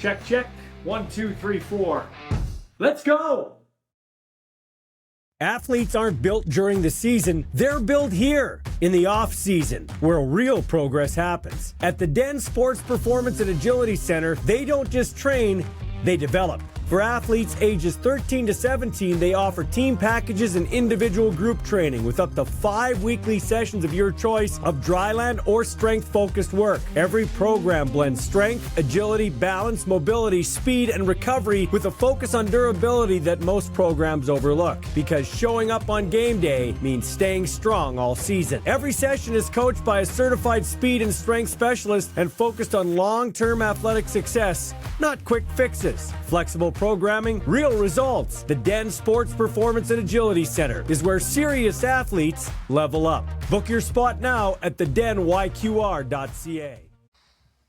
Check, check. 1, 2, 3, 4. Let's go! Athletes aren't built during the season, they're built here in the off season, where real progress happens. At the Den Sports Performance and Agility Center, they don't just train, they develop. For athletes ages 13 to 17, they offer team packages and individual group training with up to 5 weekly sessions of your choice of dryland or strength-focused work. Every program blends strength, agility, balance, mobility, speed, and recovery with a focus on durability that most programs overlook. Because showing up on game day means staying strong all season. Every session is coached by a certified speed and strength specialist and focused on long-term athletic success, not quick fixes. Flexible programming, real results. The Den Sports Performance and Agility Center is where serious athletes level up. Book your spot now at thedenyqr.ca.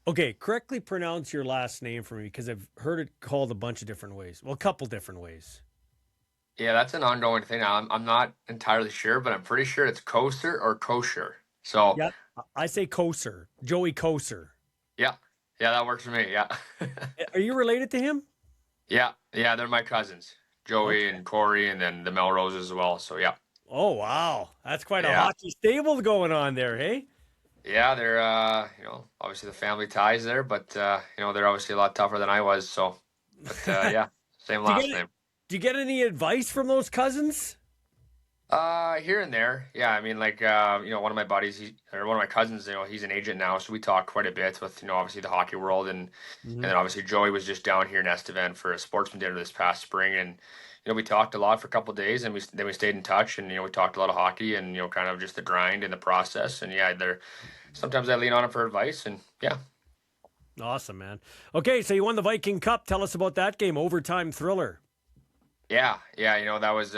Okay, correctly pronounce your last name for me because I've heard it called a bunch of different ways. Well, a couple different ways. Yeah, that's an ongoing thing. I'm not entirely sure, but I'm pretty sure it's Kocur or Kosher. So, Yep, I say Kocur, Joey Kocur. yeah, yeah, that works for me. Yeah. Are you related to him? Yeah, they're my cousins, Joey Okay. and Corey, and then the Melrose as well. So, yeah. Oh, wow. That's quite a Yeah. hockey stable going on there, hey? Yeah, they're, obviously the family ties there, but, they're obviously a lot tougher than I was. So, but, yeah, same Do you last get name. do you get any advice from those cousins? Here and there. Yeah, I mean, like, one of my buddies, or one of my cousins, he's an agent now, so we talk quite a bit with, obviously the hockey world, and Mhm. then obviously Joey was just down here in Estevan for a sportsman dinner this past spring, and we talked a lot for a couple of days, and we stayed in touch, and we talked a lot of hockey, and kind of just the grind and the process, and yeah, there sometimes I lean on him for advice, and yeah. Awesome, man. Okay, so you won the Viking Cup. Tell us about that game, overtime thriller. Yeah, that was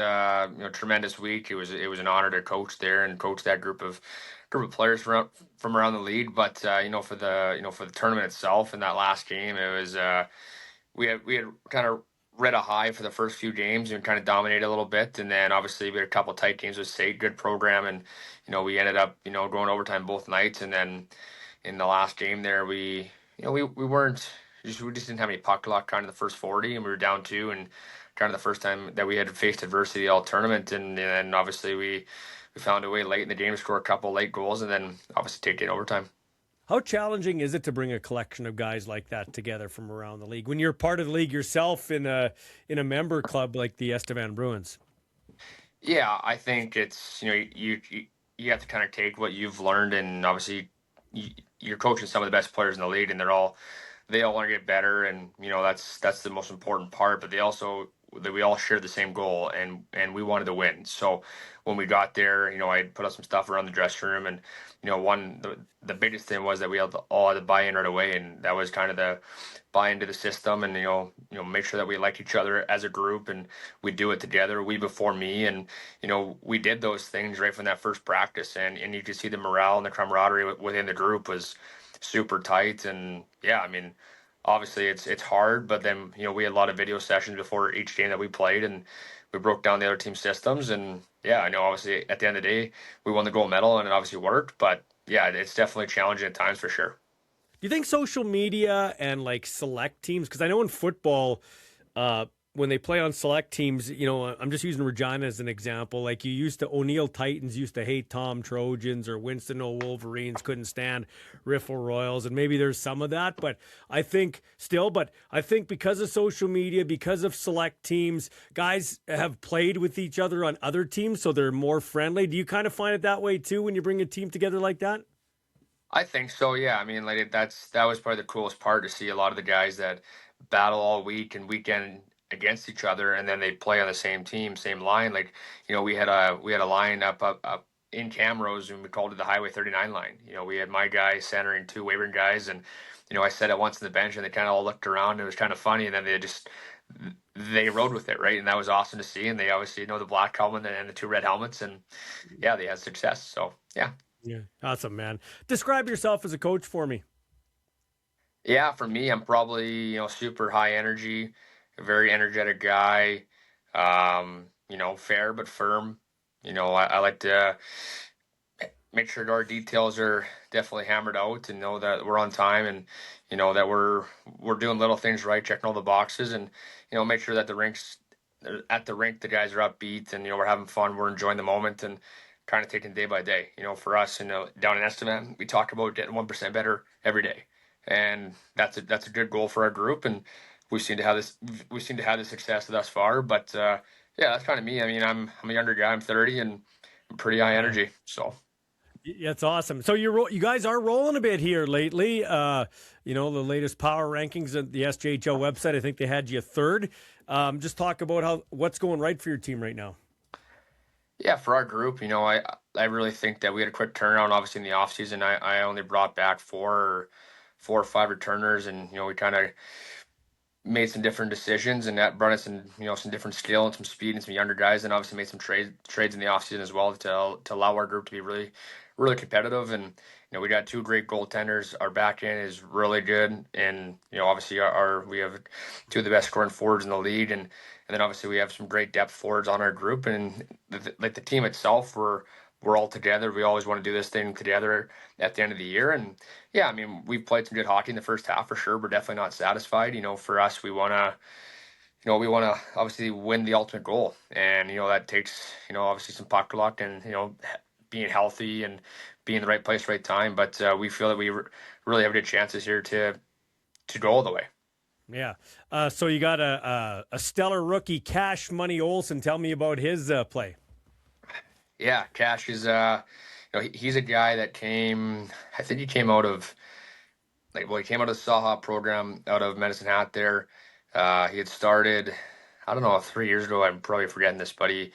tremendous week. It was an honor to coach there and coach that group of players from around the league. But for the tournament itself and that last game, it was we had kind of read a high for the first few games and kind of dominated a little bit, and then obviously we had a couple of tight games with State, good program, and we ended up going overtime both nights, and then in the last game there we weren't we just didn't have any puck luck kind of the first 40, and we were down two, and kind of the first time that we had faced adversity all tournament, and then obviously we found a way late in the game to score a couple late goals, and then obviously take it in overtime. How challenging is it to bring a collection of guys like that together from around the league when you're part of the league yourself in a member club like the Estevan Bruins? Yeah, I think it's you have to kind of take what you've learned, and obviously you're coaching some of the best players in the league, and they all want to get better, and that's the most important part. But that we all shared the same goal, and we wanted to win. So when we got there, I put up some stuff around the dressing room, and the biggest thing was that we all had to buy in right away, and that was kind of the buy into the system, and make sure that we like each other as a group, and we do it together. We before me, and we did those things right from that first practice, and you could see the morale and the camaraderie within the group was super tight, and yeah, I mean, obviously it's hard, but then we had a lot of video sessions before each game that we played, and we broke down the other team systems, and yeah, I know obviously at the end of the day we won the gold medal, and it obviously worked, but yeah, it's definitely challenging at times for sure. Do you think social media and like select teams, because I know in football, when they play on select teams, I'm just using Regina as an example. Like you used to, O'Neill Titans used to hate Tom Trojans, or Winston O Wolverines couldn't stand Riffle Royals, and maybe there's some of that. But I think because of social media, because of select teams, guys have played with each other on other teams, so they're more friendly. Do you kind of find it that way too when you bring a team together like that? I think so, yeah. I mean, like that was probably the coolest part, to see a lot of the guys that battle all week and weekend against each other, and then they play on the same team, same line. Like, we had a line up in Camrose, and we called it the Highway 39 line. We had my guy centering two Weyburn guys, and I said it once on the bench, and they kind of all looked around, and it was kind of funny, and then they rode with it, right? And that was awesome to see. And they obviously know the black helmet and the two red helmets, and yeah, they had success. So yeah. Yeah, awesome, man. Describe yourself as a coach for me. Yeah, for me, I'm probably, super high energy, a very energetic guy. Fair but firm. I like to make sure our details are definitely hammered out and know that we're on time and that we're doing little things right, checking all the boxes, and make sure that at the rink the guys are upbeat and we're having fun, we're enjoying the moment and kind of taking day by day. For us, down in Estevan, we talk about getting 1% better every day, and that's a good goal for our group, and we seem to have this success thus far. But yeah, that's kind of me. I mean, I'm a younger guy. I'm 30 and I'm pretty high Yeah. energy. So That's awesome. So you guys are rolling a bit here lately. The latest power rankings at the SJHL website, I think they had you third. Just talk about what's going right for your team right now. yeah, for our group, I really think that we had a quick turnaround. Obviously, in the off season, I only brought back four or five returners, and we kind of made some different decisions, and that brought us in, some different skill and some speed and some younger guys, and obviously made some trades in the offseason as well to allow our group to be really, really competitive. And we got two great goaltenders. Our back end is really good, and obviously we have two of the best scoring forwards in the league, and then obviously we have some great depth forwards on our group, and like the team itself, we're all together. We always want to do this thing together at the end of the year, and yeah, I mean, we've played some good hockey in the first half for sure. We're definitely not satisfied. For us, we want to obviously win the ultimate goal, and that takes obviously some puck luck and being healthy and being in the right place, right time. But we feel that we really have good chances here to go all the way. Yeah. So you got a stellar rookie, Cash Money Olson. Tell me about his play. Yeah, Cash is he's a guy that came. I think he came out of he came out of the Saha program out of Medicine Hat there. He had started, I don't know, 3 years ago. I'm probably forgetting this, but he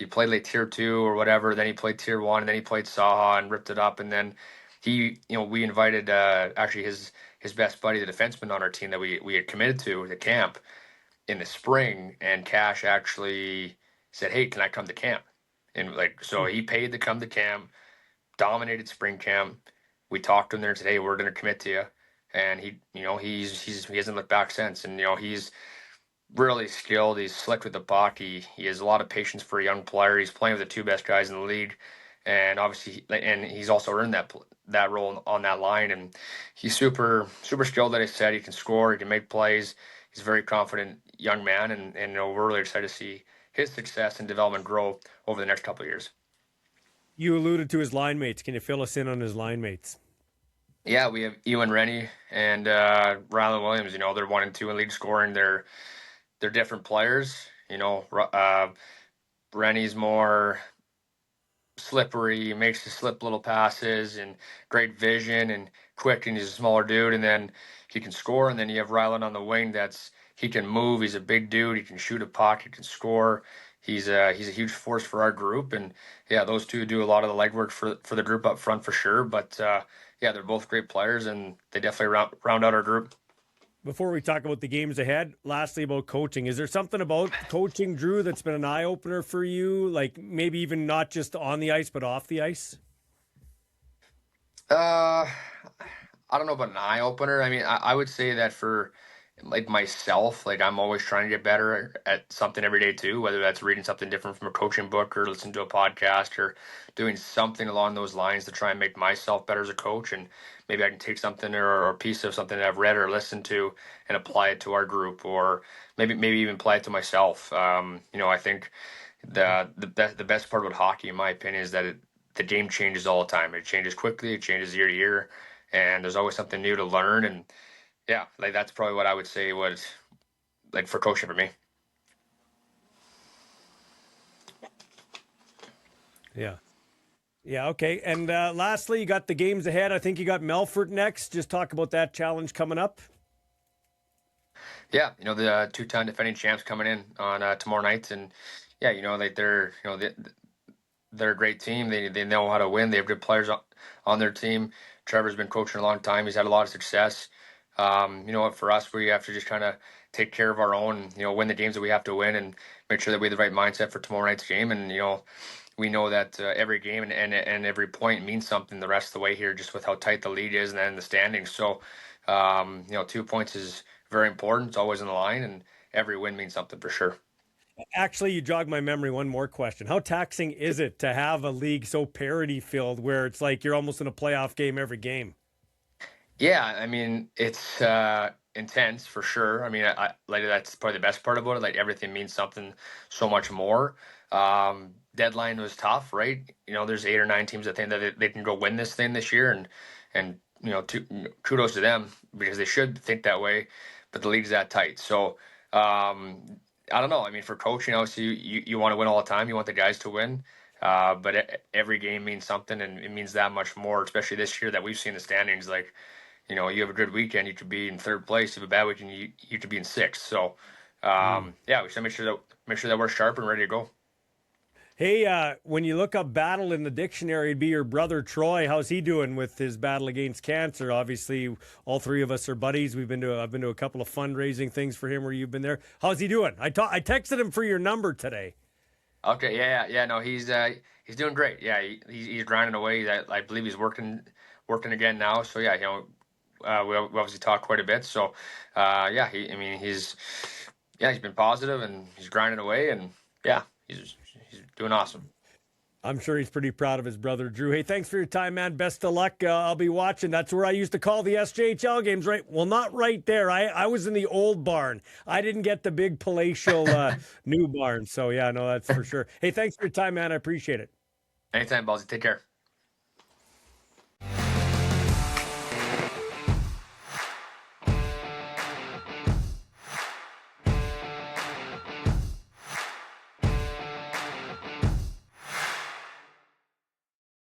played like tier two or whatever. Then he played tier one, and then he played Saha and ripped it up. And then we invited actually his best buddy, the defenseman on our team that we had committed to the camp in the spring. And Cash actually said, "Hey, can I come to camp?" And so he paid to come to camp, dominated spring camp. We talked to him there and said, "Hey, we're going to commit to you." And he hasn't looked back since. And he's really skilled. He's slick with the puck. He has a lot of patience for a young player. He's playing with the two best guys in the league, and obviously, and he's also earned that role on that line. And he's super super skilled. Like I said, he can score. He can make plays. He's a very confident young man, and we're really excited to see his success and development grow over the next couple of years. You alluded to his line mates. Can you fill us in on his line mates? Yeah, we have Ewan Rennie and Rylan Williams. They're 1 and 2 in league scoring. They're different players. Rennie's more slippery, makes the slip little passes and great vision and quick, and he's a smaller dude, and then he can score. And then you have Rylan on the wing he can move. He's a big dude. He can shoot a puck. He can score. He's a huge force for our group, and yeah, those two do a lot of the legwork for the group up front for sure. But yeah, they're both great players, and they definitely round out our group. Before we talk about the games ahead, lastly about coaching, is there something about coaching, Drew, that's been an eye opener for you? Like maybe even not just on the ice, but off the ice? I don't know about an eye opener. I mean, I would say that for like myself, like I'm always trying to get better at something every day too, whether that's reading something different from a coaching book or listening to a podcast or doing something along those lines to try and make myself better as a coach. And maybe I can take something or a piece of something that I've read or listened to and apply it to our group, or maybe even apply it to myself. I think the best part about hockey, in my opinion, is that the game changes all the time. It changes quickly. It changes year to year, and there's always something new to learn. And yeah, like that's probably what I would say was like for coaching for me. Yeah. Yeah, okay. And lastly, you got the games ahead. I think you got Melfort next. Just talk about that challenge coming up. Yeah, the two-time defending champs coming in on tomorrow night, and yeah, like they're a great team. They know how to win. They have good players on their team. Trevor's been coaching a long time. He's had a lot of success. What, for us, we have to just kind of take care of our own, win the games that we have to win and make sure that we have the right mindset for tomorrow night's game. And, we know that every game and every point means something the rest of the way here, just with how tight the lead is and then the standings. So, 2 points is very important. It's always in the line, and every win means something for sure. Actually, you jogged my memory. One more question. How taxing is it to have a league so parity filled where it's like you're almost in a playoff game every game? Yeah, I mean, it's intense for sure. I mean, like that's probably the best part about it. Like everything means something so much more. Deadline was tough, right? You know, there's 8 or 9 teams that think that they can go win this thing this year, and kudos to them because they should think that way. But the league's that tight, so I don't know. I mean, for coaching, obviously, you want to win all the time. You want the guys to win. But every game means something, and it means that much more, especially this year that we've seen the standings. Like, you have a good weekend, you could be in third place. You have a bad weekend, you could be in sixth. So, Mm. yeah, we should make sure that we're sharp and ready to go. Hey, when you look up battle in the dictionary, it'd be your brother Troy. How's he doing with his battle against cancer? Obviously, all three of us are buddies. I've been to a couple of fundraising things for him where you've been there. How's he doing? I texted him for your number today. Okay, yeah. No, he's doing great. Yeah, he's grinding away. I believe he's working again now. So yeah, we obviously talk quite a bit. So, yeah, I mean, he's been positive and he's grinding away, and yeah, he's doing awesome. I'm sure he's pretty proud of his brother Drew. Hey, thanks for your time, man. Best of luck. I'll be watching. That's where I used to call the SJHL games, right? Well, not right there. I was in the old barn. I didn't get the big palatial new barn. So yeah, no, that's for sure. Hey, thanks for your time, man. I appreciate it. Anytime, Ballsy. Take care.